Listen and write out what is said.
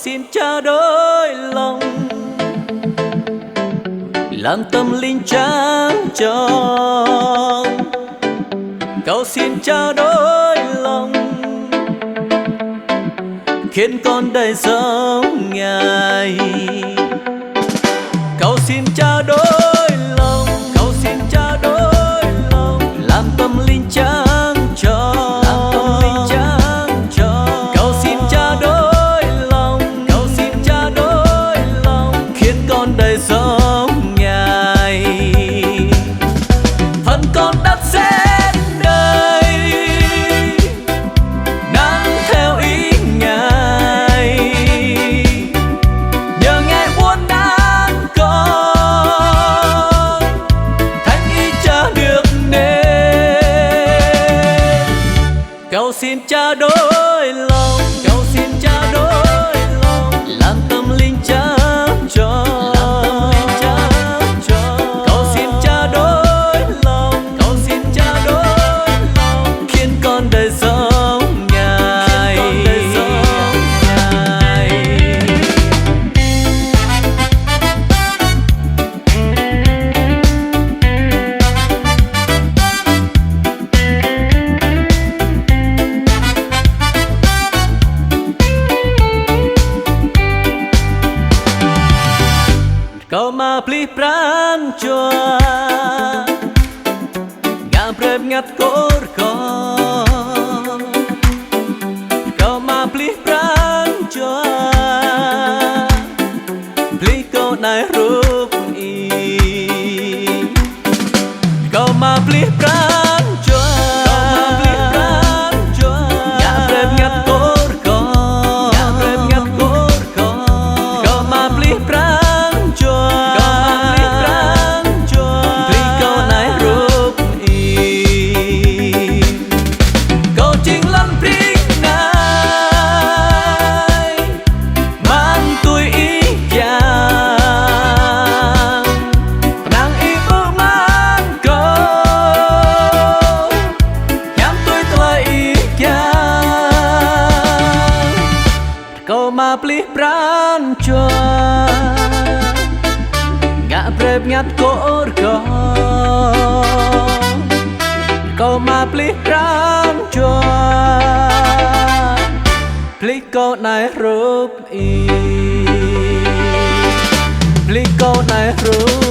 xin trao đổi lòng, làm tâm linh trắng tròn. Cậu xin trao đổi lòng, khiến con đời giống Ngài. Cậu xin trao đổi lòng, cậu xin trao đổi lòng, làm tâm linh trắng tròn. Cậu xin trao đổi lòng, cậu xin trao đổi lòng, khiến con đời giống Ngài. Phần con đắp xét đời, nắng theo ý Ngài. Nhờ Ngài buôn đáng con, thánh ý cha được nên. Cậu xin trao đổi lòng, cậu xin trao đổi lòng, làm tâm linh trắng tròn. Cậu xin trao đổi lòng, cậu xin trao đổi lòng, khiến con đời giống Ngài. Kau ma pli pran chua, ngam prep ngat kor ko. Kau ma pli pran chua, pli kau nai rup i. Kau ma pli pran chua, ngam prep ngat kor ko. Kau ma pli pran Kau ma pli pran chua, ngak prep ngat kor ko. Kau ma pli pran chua, pli kau nai rup i, pli kau nai rup.